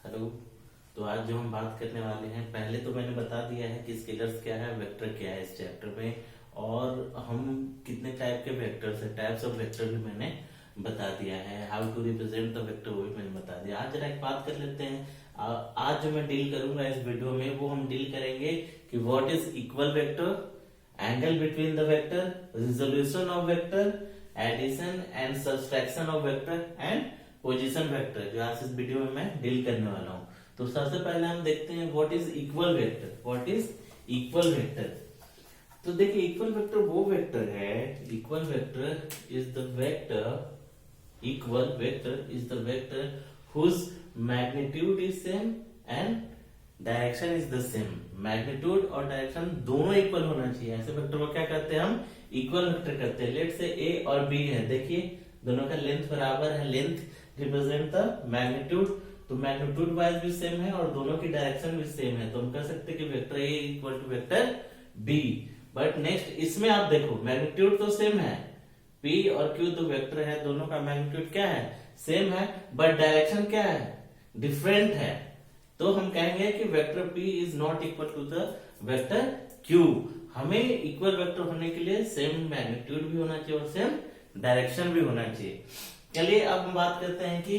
Hello. तो आज जो हम बात करने वाले हैं, पहले तो मैंने बता दिया है कि स्केलर्स क्या है, वेक्टर क्या है इस चैप्टर में, और हम कितने टाइप के वेक्टर्स है, टाइप्स ऑफ वेक्टर भी मैंने बता दिया है। How to represent the vector वो भी मैंने बता दिया। आज जरा एक बात कर लेते हैं। आज जो मैं डील करूंगा इस वीडियो में वो हम डील करेंगे कि what is equal vector, angle between the vector, resolution of vector, addition and subtraction of vector and position vector, जो आज इस वीडियो में मैं डील करने वाला हूं। तो सबसे पहले हम देखते हैं what is equal vector. What is equal vector? तो देखिए, इक्वल वेक्टर वो वेक्टर है, equal vector is the vector, equal vector is the vector whose magnitude is same and direction is the same. Magnitude और direction दोनों equal होना चाहिए। ऐसे vector को क्या कहते हैं हम? इक्वल वेक्टर कहते हैं। लेट से ए और बी है, देखिए दोनों का लेंथ बराबर है, लेंथ रिप्रेजेंट द मैग्नीट्यूड, तो मैग्नीट्यूड वाइज भी सेम है और दोनों की डायरेक्शन भी सेम है, तो हम कह सकते हैं कि vector A equal to vector B. But next इसमें आप देखो, मैग्नीट्यूड तो सेम है, पी और क्यू तो वेक्टर है, दोनों का मैग्नीट्यूड क्या है? सेम है, बट डायरेक्शन क्या है? डिफरेंट है। तो हम कहेंगे कि vector P is not equal to the vector Q। हमें इक्वल वेक्टर होने के लिए सेम मैग्नीट्यूड भी होना चाहिए और सेम डायरेक्शन भी होना चाहिए। चलिए अब हम बात करते हैं कि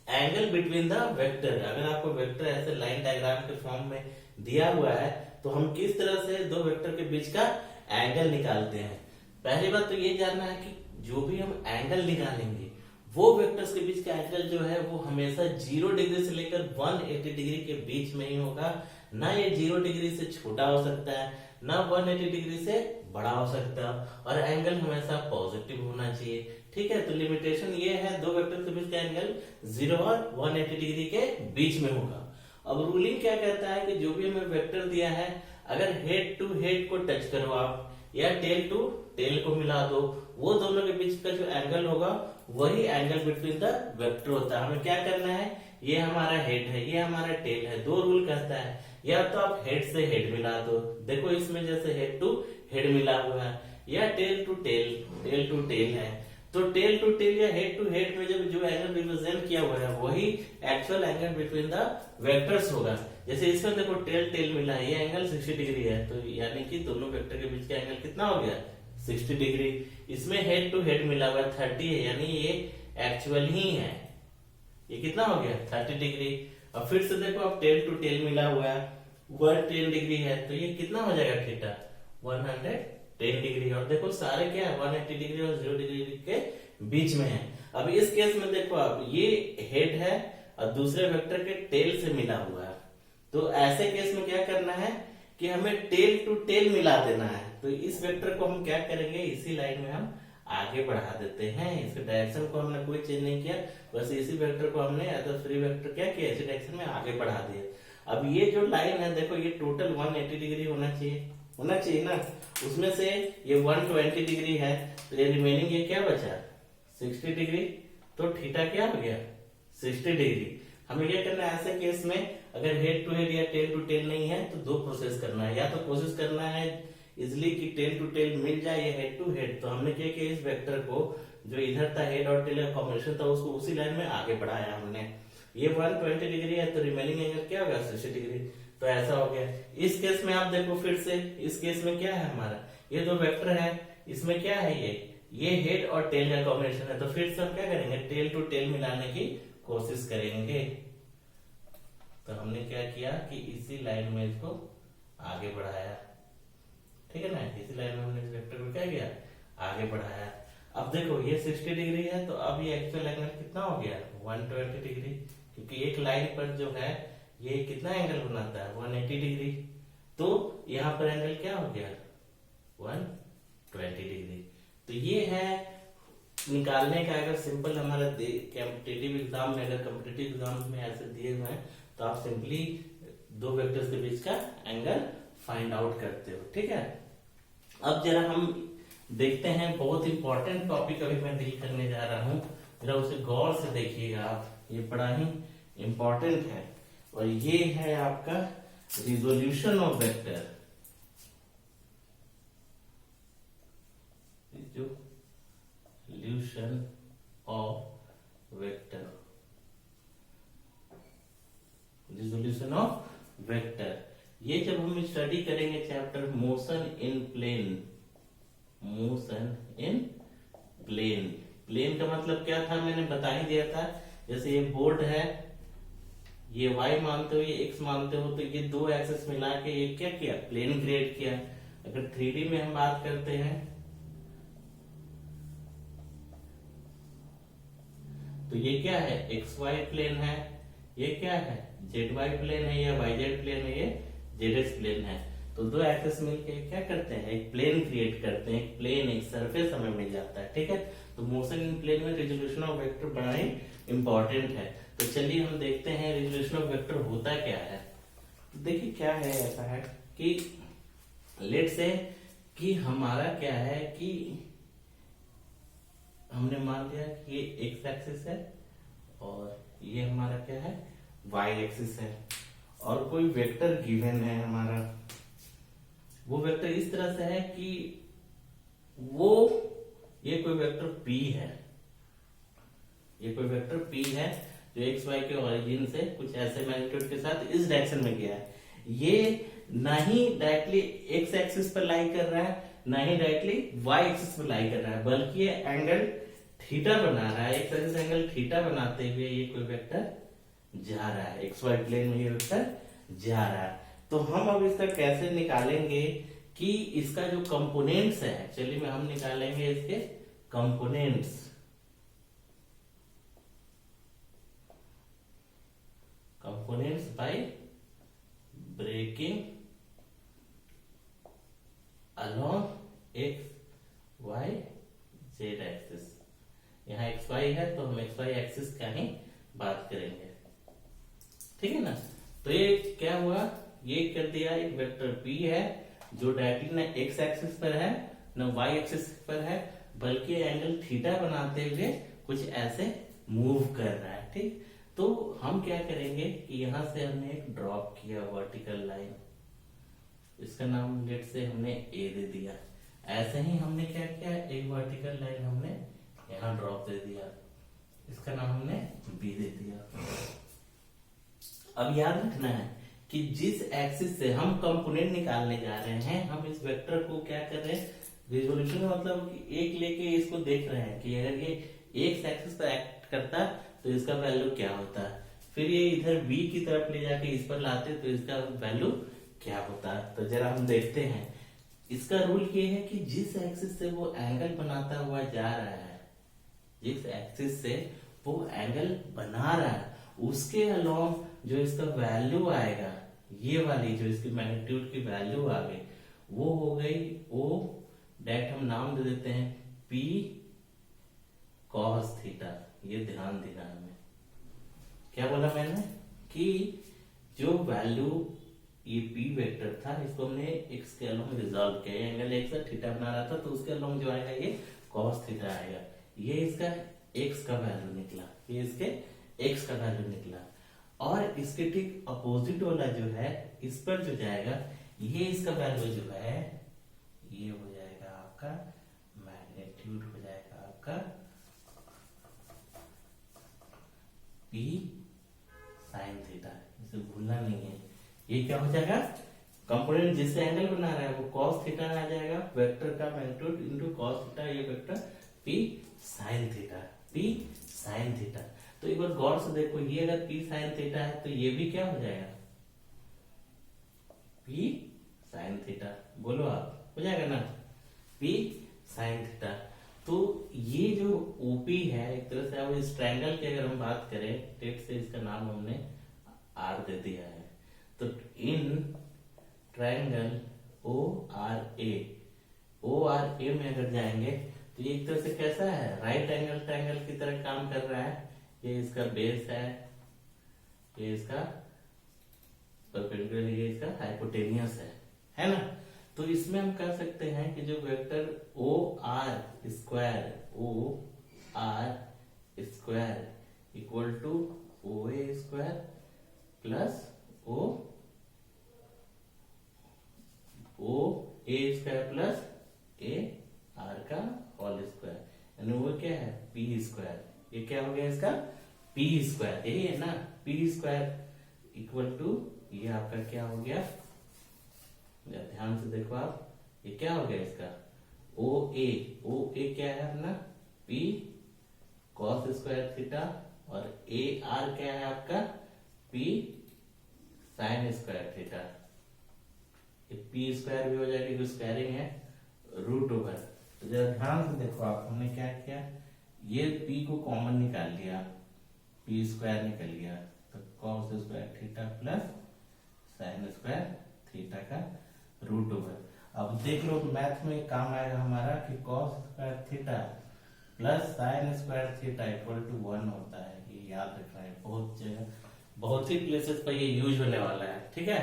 एंगल बिटवीन द वेक्टर। अगर आपको वेक्टर ऐसे लाइन डायग्राम के फॉर्म में दिया हुआ है तो हम किस तरह से दो वेक्टर के बीच का एंगल निकालते हैं। पहली बात तो ये जानना है कि जो भी हम एंगल निकालेंगे वो वेक्टर्स के बीच का एंगल जो है वो हमेशा 0 डिग्री से लेकर 180 डिग्री के बीच में ही होगा। ना ये 0 डिग्री से छोटा हो सकता है, ना 180 डिग्री से बड़ा हो सकता है, और एंगल हमेशा पॉजिटिव होना चाहिए। ठीक है, तो लिमिटेशन ये है, दो वेक्टर के बीच का एंगल 0 और 180 डिग्री के बीच में होगा। अब रूलिंग क्या कहता है कि जो भी हमें वेक्टर दिया है, अगर हेड टू हेड को टच करो आप या टेल टू टेल को मिला दो, वो दोनों के बीच का जो एंगल होगा वही एंगल बिटवीन द वेक्टर होता है। हमें क्या करना है, ये हमारा हेड है, ये हमारा टेल है। दो रूल कहता है, या तो आप हेड से हेड मिला दो, देखो इसमें जैसे हेड टू हेड मिला हुआ है, या tail to tail, tail to tail है। तो टेल टू टेल या हेड टू हेड में जब जो एंगल रिप्रेजेंट किया हुआ है वही actual angle between the vectors होगा। जैसे इसमें देखो टेल टेल मिला है, ये एंगल 60 डिग्री है, तो यानी कि दोनों वेक्टर के बीच का एंगल कितना हो गया? 60 डिग्री। इसमें हेड टू हेड मिला हुआ है 30 है, यानी ये एक्चुअल ही है, ये कितना हो गया? 30 डिग्री। अब फिर से देखो, अब टेल टू टेल मिला हुआ है 110 डिग्री है, तो ये कितना हो जाएगा? Theta 110 degree. और देखो सारे क्या है? 180 डिग्री और 0 डिग्री के बीच में है। अब इस केस में देखो, अब ये हेड है और दूसरे वेक्टर के टेल से मिला हुआ है, तो ऐसे केस में क्या करना है कि हमें टेल टू टेल मिला देना है। तो इस वेक्टर को हम क्या करेंगे, इसी लाइन में हम आगे बढ़ा देते हैं। इसके डायरेक्शन को हमने कोई चेंज नहीं किया, बस इसी वेक्टर को हमने एज अ फ्री वेक्टर क्या किया, इसी डायरेक्शन में आगे बढ़ा दिया। अब ये जो लाइन है देखो, ये टोटल 180 डिग्री होना चाहिए, होना चाहिए ना। उसमें से ये 120 डिग्री है, तो ये रिमेनिंग ये क्या बचा? 60 डिग्री। तो थीटा क्या हो गया? 60 डिग्री। हमें क्या करना है ऐसे केस में, अगर हेड टू हेड या टेल टू टेल नहीं है तो दो प्रोसेस करना है। या तो कोशिश करना है इजिली कि टेल टू टेल मिल जाए या हेड टू हेड। तो हमने क्या किया, इस वेक्टर को जो इधर था हेड और टेल का कॉम्बिनेशन था उसको उसी लाइन में आगे बढ़ाया हमने। ये 120 डिग्री है, तो रिमेनिंग एंगल क्या होगा? 60 डिग्री। तो ऐसा हो गया। इस केस में आप देखो फिर से, इस केस में क्या है हमारा, ये दो वेक्टर है, इसमें क्या है, ये हेड और टेल का कॉम्बिनेशन है। तो फिर से हम क्या करेंगे, टेल टू टेल मिलाने की कोशिश करेंगे। तो हमने क्या किया कि इसी लाइन में इसको आगे बढ़ाया, ठीक है ना। इसी लाइन में हमने इस वेक्टर को क्या किया, आगे बढ़ाया। अब देखो ये 60 डिग्री है, तो अब ये एक्चुअल एंगल कितना हो गया? 120 डिग्री, क्योंकि एक लाइन पर जो है ये कितना एंगल बनाता है? 180 डिग्री। तो यहां पर एंगल क्या हो गया? 120 डिग्री। तो ये है निकालने का। अगर सिंपल हमारा कॉम्पिटिटिव एग्जाम में, अगर कॉम्पिटिटिव एग्जाम में ऐसे दिए हुए हैं तो आप सिंपली दो वेक्टर्स के बीच का एंगल फाइंड आउट करते हो, ठीक है। अब जरा हम देखते हैं, बहुत इंपॉर्टेंट टॉपिक अभी मैं डील करने जा रहा हूं, जरा उसे गौर से देखिएगा आप, ये बड़ा ही इंपॉर्टेंट है। और ये है आपका resolution of vector. Resolution of vector. Study करेंगे chapter motion in plane. Motion in plane, plane का मतलब क्या था मैंने बता ही दिया था। जैसे ये बोर्ड है, ये y मानते हो, ये x मानते हो, तो ये दो एक्सेस मिला के ये क्या किया, प्लेन क्रिएट किया। अगर 3D में हम बात करते हैं तो ये क्या है, XY प्लेन है, ये क्या है, ZY प्लेन है, या YZ प्लेन है, ये ZX प्लेन है। तो दो एक्सेस मिलके क्या करते हैं, एक प्लेन क्रिएट करते हैं, एक प्लेन, एक सरफेस हमें मिल जाता है। ठीक है, तो मोशन इन प्लेन में रेजोल्यूशन ऑफ वेक्टर बड़ा ही इंपॉर्टेंट है। तो चलिए हम देखते हैं रेजोल्यूशन ऑफ वेक्टर होता क्या है। तो देखिए क्या है, ऐसा है कि लेट से कि हमारा क्या है कि हमने मान लिया कि ये एक्स एक्सिस है और ये हमारा क्या है, वाई एक्सिस है, और कोई वेक्टर गिवन है हमारा। वो वेक्टर इस तरह से है कि वो ये कोई वेक्टर P है, ये कोई वेक्टर P है जो एक्स वाई के ओरिजिन से कुछ ऐसे मैग्नीट्यूड के साथ इस डायरेक्शन में गया है। ये ना ही डायरेक्टली एक्स एक्सिस पर लाई कर रहा है, ना ही डायरेक्टली वाई एक्सिस पर लाई कर रहा है, बल्कि ये एंगल थीटा बना रहा है। एक्स एक्सिस एंगल थीटा बनाते हुए ये कोई वेक्टर जा रहा है, एक्स वाई प्लेन में ये वेक्टर जा रहा है। तो हम अब इसका कैसे निकालेंगे कि इसका जो कंपोनेंट्स है, एक्चुअली में हम निकालेंगे इसके components. Components by breaking along X Y Z axis. यहाँ एक्स वाई है तो हम एक्स वाई एक्सिस का ही बात करेंगे, ठीक है ना। तो ये क्या हुआ, ये कर दिया, एक वेक्टर P है जो डायरेक्टली न एक्स एक्सिस पर है न वाई एक्सिस पर है, बल्कि एंगल थीटा बनाते हुए कुछ ऐसे मूव कर रहा है। ठीक, तो हम क्या करेंगे कि यहां से हमने एक ड्रॉप किया वर्टिकल लाइन, इसका नाम लेट से हमने ए दे दिया। ऐसे ही हमने क्या किया, एक वर्टिकल लाइन हमने यहाँ ड्रॉप दे दिया, इसका नाम हमने बी दे दिया। अब याद रखना है कि जिस एक्सिस से हम कंपोनेंट निकालने जा रहे हैं, हम इस वेक्टर को क्या कर रहे हैं, रिजोल्यूशन मतलब कि एक लेके इसको देख रहे हैं कि अगर ये एक्स एक्सिस पर एक्ट करता तो इसका वैल्यू क्या होता है, फिर ये इधर बी की तरफ ले जाके इस पर लाते तो इसका वैल्यू क्या होता है। तो जरा हम देखते हैं, इसका रूल ये है कि जिस एक्सिस से वो एंगल बनाता हुआ जा रहा है, जिस एक्सिस से वो एंगल बना रहा है, उसके अलोंग जो इसका वैल्यू आएगा, ये वाली जो इसकी मैग्नीट्यूड की वैल्यू आ गई, वो हो गई ओ, डायरेक्ट हम नाम दे देते हैं P cos थीटा। ये ध्यान देना हमें, क्या बोला मैंने कि जो वैल्यू ये P वेक्टर था, इसको हमने x के अलोंग रिजॉल्व किया, एंगल x से थीटा बना रहा था, तो उसके अलोंग जो आएगा ये cos थीटा आएगा। ये इसका x का वैल्यू निकला, ये इसके x का वैल्यू निकला, और इसके ठीक अपोजिट वाला जो है, इस पर जो जाएगा, ये इसका वैल्यू जो है, ये हो जाएगा आपका मैग्नीट्यूड, हो जाएगा आपका P sin थीटा। इसे भूलना नहीं है, ये क्या हो जाएगा, कंपोनेंट जिससे एंगल बना रहा है वो cos थीटा आ जाएगा, वेक्टर का मैग्नीट्यूड इनटू cos थीटा, ये vector P sin theta, P sin theta. तो एक बार गौर से देखो, ये अगर P sin थीटा है तो ये भी क्या हो जाएगा, P sin थीटा। बोलो आप, हो जाएगा ना, P sin थीटा। तो ये जो OP है, एक तरह से अब इस ट्रायंगल की अगर हम बात करें, टेट से इसका नाम हमने R दे दिया है। तो इन ट्रायंगल ORA में अगर जाएंगे तो ये एक तरह से कैसा है, राइट एंगल ट्रायंगल की तरह काम कर रहा है। ये इसका बेस है, ये इसका परपेंडिकुलर, ये इसका हाइपोटेनियस है ना। तो इसमें हम कह सकते हैं कि जो vector OR square equal to OA square plus OA square plus AR का होल स्क्वायर, यानी वो क्या है, P स्क्वायर। ये क्या हो गया इसका, P स्क्वायर, यही है ना, P स्क्वायर इक्वल टू, ये आपका क्या हो गया, ध्यान से देखो आप, ये क्या हो गया इसका ओ ए क्या है अपना पी कॉस स्क्वायर थीटा, और ए आर क्या है आपका पी साइन स्क्वायर थीटा। ये पी स्क्वायर भी हो जाएगा क्योंकि स्क्वायरिंग है रूट ओवर। तो जरा ध्यान से देखो आप, हमने क्या किया, ये पी को कॉमन निकाल लिया, पी स्क्वायर निकल गया, तो cos square theta plus sine square theta का रूट ओवर। अब देख लो मैथ में काम आएगा हमारा कि cos square theta plus sine square theta equal to 1 होता है। ये याद रखना है, बहुत जगह बहुत ही प्लेसेस पर ये यूज होने वाला है। ठीक है,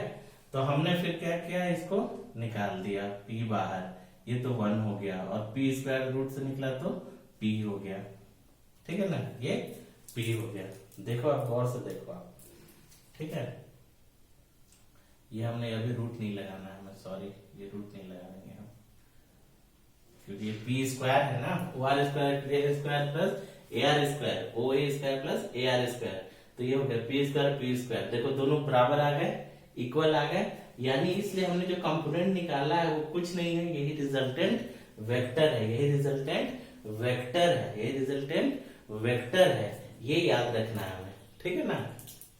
तो हमने फिर क्या किया, इसको निकाल दिया, p बाहर, ये तो 1 हो गया, और p स्क्वायर रूट से निकला तो p हो गया। ठीक है ना, ये p हो गया। देखो आप गौर से देखो आप, ठीक है, ये हमने अभी रूट नहीं लगाना है, मैं सॉरी, ये रूट नहीं लगाएंगे हम, क्योंकि ये पी स्क्वायर है ना, O R square plus A R square, O A square plus A R square, तो ये हो गया पी स्क्वायर। देखो दोनों बराबर आ गए, इक्वल आ गए, यानी इसलिए हमने जो कंपोनेंट निकाला है वो कुछ नहीं है, यही रिजल्टेंट वेक्टर है, यही रिजल्टेंट वेक्टर है, यही रिजल्टेंट वेक्टर है, ये याद रखना है हमें। ठीक है ना,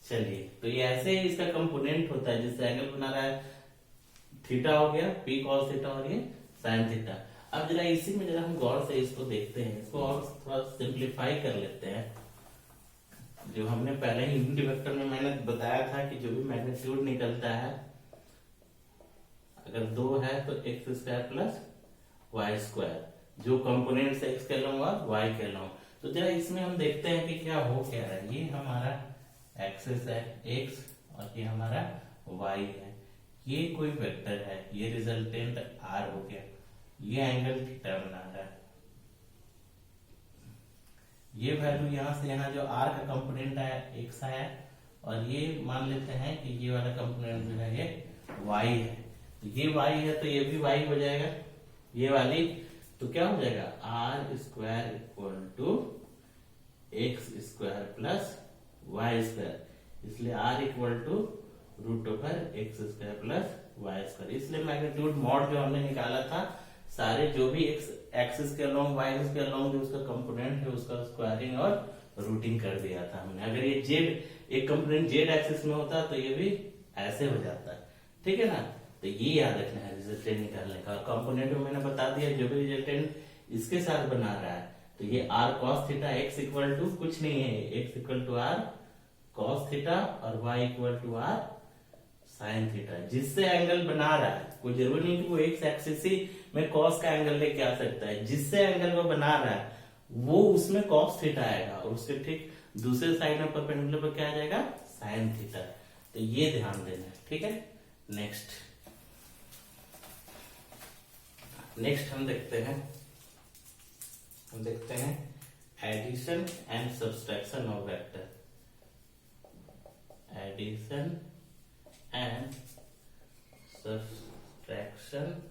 चलिए, तो ये ऐसे ही इसका कंपोनेंट होता है, जिससे एंगल बना रहा है थीटा हो गया पी कॉस थीटा और ये साइन थीटा। अब जरा इसी में जरा हम गौर से इसको देखते हैं, इसको और थोड़ा सिंप्लीफाई कर लेते हैं। जो हमने पहले ही यूनिट वेक्टर में मैंने बताया था कि जो भी मैग्नीट्यूड निकलता है, अगर 2 है तो X square plus Y square, जो कंपोनेंट से एक्स कह लो और वाई कह लो। तो जरा इसमें हम देखते हैं कि क्या हो क्या रहा है। ये हमारा एक्सिस है एक्स और ये हमारा वाई है, ये कोई वेक्टर है, ये रिजल्टेंट आर हो गया, ये एंगल थीटा बना रहा है, ये वैल्यू यहां से यहां जो आर का कंपोनेंट है एक्स है, और ये मान लेते हैं कि ये वाला कंपोनेंट जो है ये वाई है, तो ये वाई है तो ये भी वाई हो जाएगा, ये वाली, तो क्या हो जाएगा r square equal to x square plus Y square, इसलिए r equal to root over x square plus Y square. इसलिए मैग्नीट्यूड मॉड जो हमने निकाला था, सारे जो भी एक्सिस के अलोंग वाई एक्सिस के अलोंग जो उसका कंपोनेंट है उसका स्क्वायरिंग और रूटिंग कर दिया था हमने। अगर ये जेड एक कंपोनेंट जेड एक्सिस में होता तो ये भी ऐसे हो जाता है। ठीक है ना, तो ये याद रखना है रिजल्टेंट निकालने का। कंपोनेंट में मैंने बता दिया जो भी रिजल्टेंट इसके साथ बना रहा है, तो ये r cos theta x equal to कुछ नहीं है, x equal to r cos theta और y equal to r sine theta, जिससे एंगल बना रहा है। कोई जरूरी नहीं कि वो एक्स एक्सिस ही में कॉस का एंगल लेके आ सकता है, जिससे एंगल वो बना रहा है वो उसमें कॉस थीटा आएगा, और उसके ठीक दूसरे साइड में परपेंडिकुलर पर क्या आ जाएगा साइन थीटा। तो ये ध्यान देना है। ठीक है, नेक्स्ट हम देखते हैं addition and subtraction of vector, addition and subtraction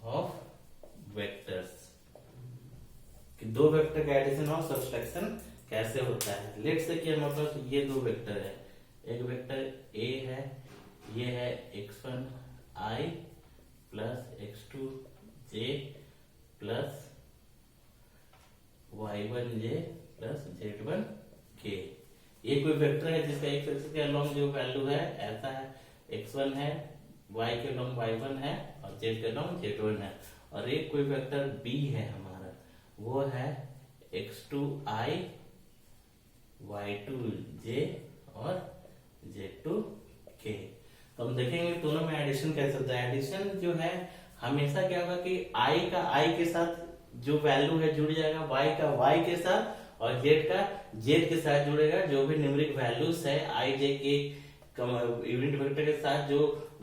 of vectors, कि दो वेक्टर का एडिशन और सब्सट्रैक्शन कैसे होता है। लेट से कि मतलब ये दो वेक्टर है, एक वेक्टर ए है, ये है x1 i plus x2 j plus y1 j plus z1 k। ये कोई वेक्टर है जिसका एक एक्सिस के अलोंग जो वैल्यू है ऐसा है, x1 है, y के अलोंग y1 है और z के अलोंग z1 है। और एक कोई वेक्टर b है हमारा, वो है x2 i y2 j और z2 k। तो हम देखेंगे दोनों में एडिशन कैसे होता है। एडिशन जो है हमेशा क्या होगा कि i का i के साथ जो वैल्यू है जुड़ जाएगा, y का y के साथ और z का z के साथ जुड़ेगा। जो भी न्यूमेरिक वैल्यूज है i j के यूनिट वेक्टर के साथ जो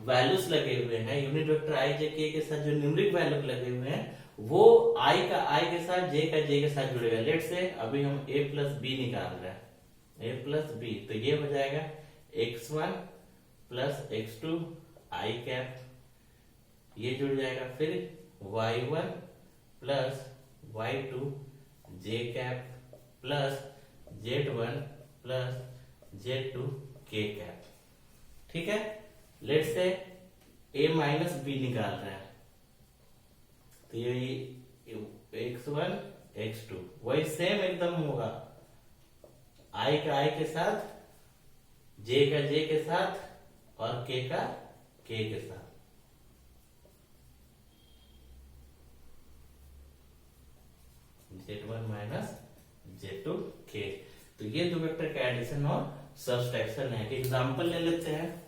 वैल्यूज लगे हुए हैं, unit vector i j k के साथ जो न्यूमेरिक वैल्यू लगे हुए हैं, वो i का i के साथ j का j के साथ जुड़ेगा। लेट से अभी हम a प्लस b निकाल रहे हैं, a प्लस b, तो ये हो जाएगा x1 plus x2 i cap, ये जुड़ जाएगा। फिर y1 plus y2 j cap plus z1 plus z2 k cap. ठीक है, लेट से a माइनस बी निकाल रहे हैं, तो ये x1 x2 वही सेम एकदम होगा, i का i के साथ, j का j के साथ और k का k के साथ। z1 minus z2 k। तो ये दो वेक्टर का एडिशन और सब्सट्रैक्शन है। एग्जाम्पल ले लेते हैं,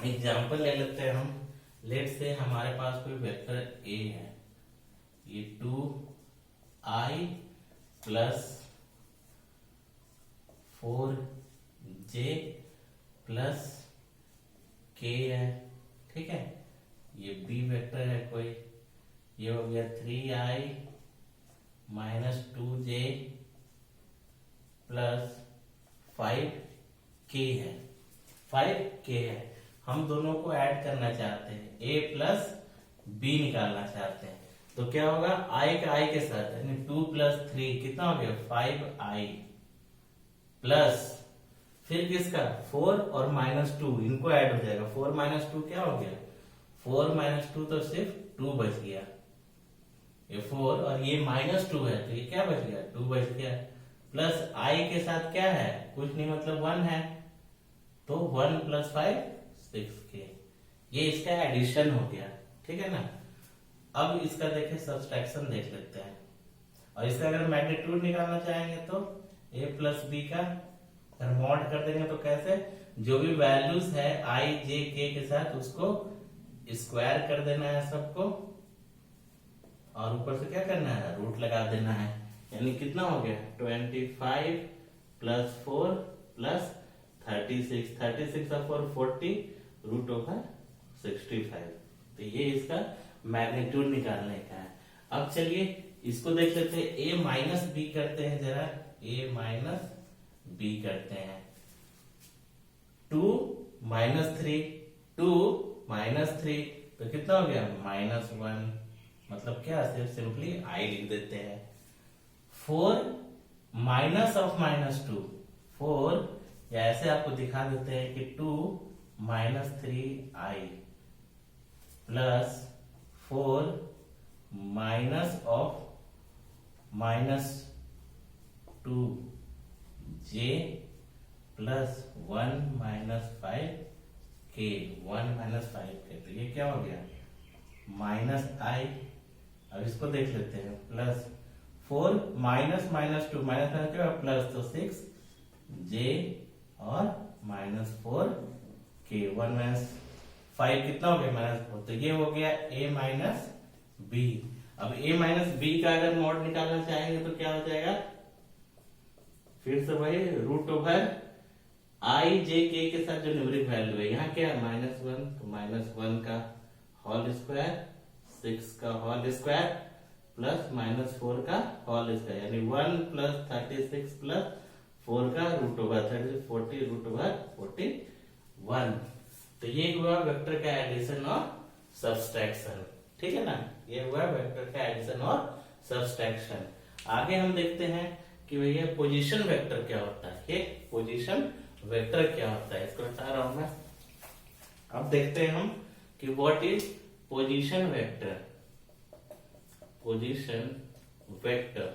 एग्जाम्पल ले लेते हैं हम। लेट से हमारे पास कोई वेक्टर a है, ये 2i plus 4j plus k है, ठीक है। ये b वेक्टर है कोई, ये हो गया 3i minus 2j plus 5k है, 5k है। हम दोनों को ऐड करना चाहते हैं, a प्लस b निकालना चाहते हैं, तो क्या होगा, i का i के साथ यानी 2 प्लस 3 कितना हो गया 5i प्लस फिर किसका 4 और माइनस 2 इनको ऐड हो जाएगा, 4 माइनस 2 क्या हो गया 4 माइनस 2 तो सिर्फ 2 बच गया, ये 4 और ये माइनस 2 है तो ये क्या बच गया 2 बच गया, प्लस i के साथ क्या है कुछ नहीं मतलब 1 है, तो 1 प्लस 5 6k, ये इसका एडिशन हो गया, ठीक है ना। अब इसका देखें सब्सट्रैक्शन देख लेते हैं, और इसका अगर मैग्नीट्यूड निकालना चाहेंगे तो a प्लस b का अगर मॉड कर देंगे तो कैसे, जो भी वैल्यूज है i j k के साथ उसको स्क्वायर कर देना है सबको, और ऊपर से क्या करना है रूट लगा देना है, यानी कितना हो गया 25 प्लस 4 प्लस 36, 36 और 4 40 रूट ओवर 65। तो ये इसका मैग्नीट्यूड निकालने का है। अब चलिए इसको देख लेते हैं, a माइनस बी करते हैं जरा, a माइनस बी करते हैं, 2 माइनस 3, 2 माइनस 3 तो कितना हो गया माइनस 1, मतलब क्या सिर्फ सिंपली i लिख देते हैं। 4 माइनस ऑफ माइनस 2, 4 या ऐसे आपको दिखा देते हैं कि 2 minus 3i plus 4 minus of minus 2j plus 1 minus 5k, 1 minus 5k, तो ये क्या हो गया माइनस i। अब इसको देख लेते हैं, plus 4 minus minus 2 minus minus क्या प्लस, तो 6j और माइनस 4k, 1 माइनस 5 कितना हो गया माइनस 4, तो ये हो गया a माइनस बी। अब a माइनस बी का अगर मॉड निकालना चाहेंगे तो क्या हो जाएगा, फिर से वही root over i j k के साथ जो न्यूमरिक वैल्यू है, यहाँ क्या है माइनस 1, तो माइनस 1 का होल स्क्वायर, 6 का होल स्क्वायर प्लस माइनस 4 का होल स्क्वायर, यानी 1 प्लस 36 प्लस 4 का रूट ओवर 40 रूट ओवर 41। तो ये हुआ वेक्टर का एडिशन और सब्सट्रैक्शन, ठीक है ना, ये हुआ वेक्टर का एडिशन और सब्सट्रैक्शन। आगे हम देखते हैं कि भैया पोजीशन वेक्टर क्या होता है, ये पोजीशन वेक्टर क्या होता है, इसको हटा रहा हूं मैं। अब देखते हैं हम कि what is position vector, position vector,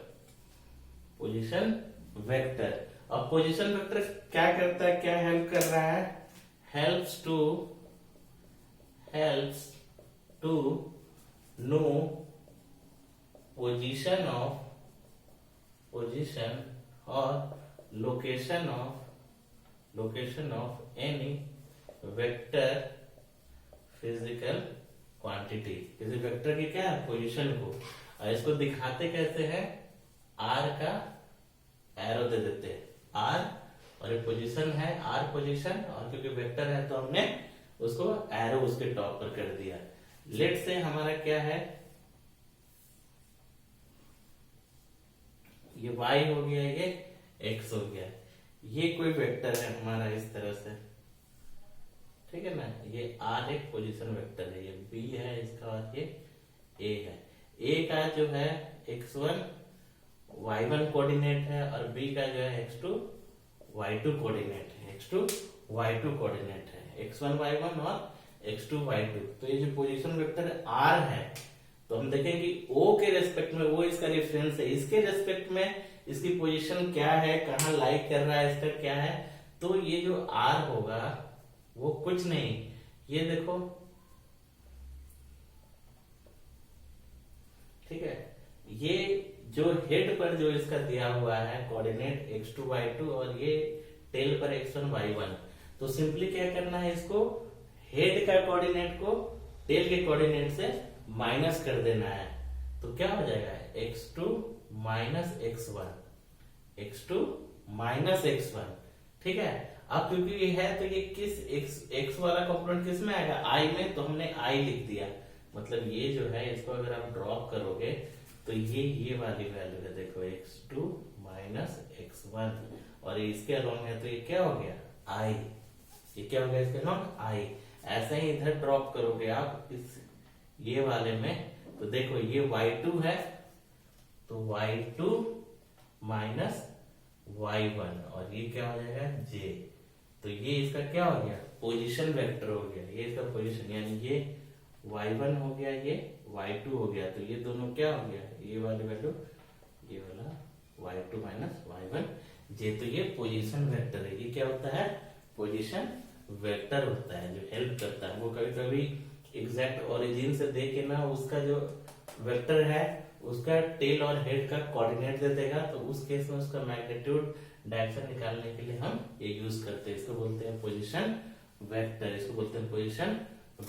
position vector. अब पोजीशन वेक्टर क्या करता है, क्या हेल्प कर रहा है, helps to know position or location of any vector physical quantity, किसी वेक्टर की क्या है पोजीशन को, और इसको दिखाते कैसे हैं, r का एरो दे देते हैं r, और ये पोजीशन है r पोजीशन, और क्योंकि वेक्टर है तो हमने उसको एरो उसके टॉप पर कर दिया। लेट से हमारा क्या है, ये y हो गया, ये x हो गया, ये कोई वेक्टर है हमारा इस तरह से, ठीक है ना, ये r एक पोजीशन वेक्टर है, ये b है इसका और ये a है। a का जो है x1 y1 कोऑर्डिनेट है और b का जो है x2 y2 कोऑर्डिनेट है, x2 y2 कोऑर्डिनेट है। x1 y1 और x2 y2। तो ये जो पोजीशन वेक्टर r है, तो हम देखेंगे कि O के रेस्पेक्ट में, वो इसका रेफरेंस है, इसके रेस्पेक्ट में इसकी पोजीशन क्या है, कहाँ लाई कर रहा है, इसका क्या है। तो ये जो R होगा वो कुछ नहीं, ये देखो, ठीक है, ये जो हेड पर जो इसका दिया हुआ है कोऑर्डिनेट x2 y2 और ये टेल पर x1 y1। तो सिंपली क्या करना है, इसको हेड का कोऑर्डिनेट को टेल के कोऑर्डिनेट से माइनस कर देना है। तो क्या हो जाएगा, x2 minus x1, x2 minus x1, ठीक है। अब क्योंकि ये है तो ये किस x वाला कंपोनेंट किस में आएगा, i में, तो हमने i लिख दिया। मतलब ये जो है इसको अगर आप ड्रॉप करोगे तो ये वाली वैल्यू है, देखो x2 माइनस x1 और ये इसके अलोंग है, तो ये क्या हो गया, i। ये क्या हो गया इसके अलोंग, i। ऐसे ही इधर ड्रॉप करोगे आप इस ये वाले में, तो देखो ये y2 है, तो y2 माइनस y1 और ये क्या हो जाएगा, j। तो ये इसका क्या हो गया, पोजीशन वेक्टर हो गया, ये इसका पोजीशन, यानी ये y1 हो गया, ये y2 हो गया। तो ये दोनों क्या हो गया, ये वाली वैल्यू, ये वाला y2 माइनस y1 j। तो ये पोजीशन वेक्टर है। ये क्या होता है, पोजीशन वेक्टर होता है, जो हेल्प करता है। वो कभी कभी एग्जैक्ट ओरिजिन से दे के ना उसका जो वेक्टर है उसका टेल और हेड का कोऑर्डिनेट दे देगा, तो उस केस में उसका मैग्नीट्यूड डायरेक्शन निकालने के लिए हम ये यूज करते हैं। इसको बोलते हैं पोजीशन वेक्टर, इसको बोलते हैं पोजीशन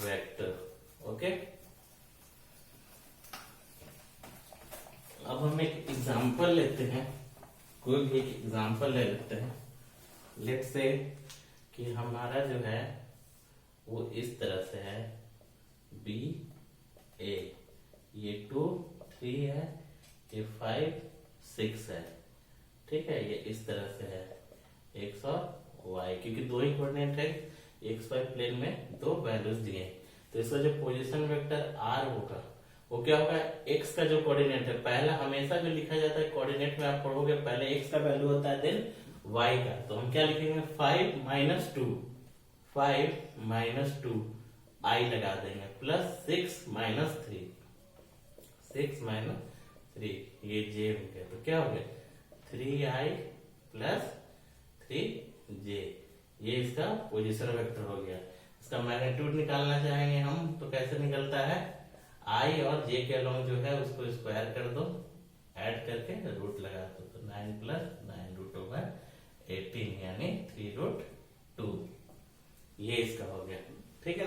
वेक्टर। ओके, अब हम एक एग्जांपल लेते हैं, कोई भी एक एग्जांपल ले लेते हैं। लेट्स से कि हमारा जो है वो इस तरह से है, बी ए, ये 2 3 है, ये 5 6 है, ठीक है। ये इस तरह से है x और y, क्योंकि दो ही कोऑर्डिनेट है, x y प्लेन में दो वैल्यूज दिए, तो इसका जो पोजीशन वेक्टर r होगा वो क्या होगा, x का जो कोऑर्डिनेट है, पहला हमेशा जो लिखा जाता है कोऑर्डिनेट में आप पढ़ोगे, पहले x का वैल्यू होता है, देन y का। तो हम क्या लिखेंगे, 5 माइनस 2, 5 माइनस 2 i लगा देंगे, प्लस 6 माइनस 3, 6 माइनस 3, ये j हो गया। तो क्या हो गया, 3i प्लस 3j, ये इसका पोजीशन वेक्टर हो गया। इसका मैग्नीट्यूड निकालना चाहेंगे हम, तो कैसे निकलता है, i और j के अलोंग जो है उसको स्क्वायर कर दो, ऐड करके रूट लगा दो, तो 9 प्लस 9 रूट ओवर 18 यानी 3 रूट 2, ये इसका हो गया, ठीक है।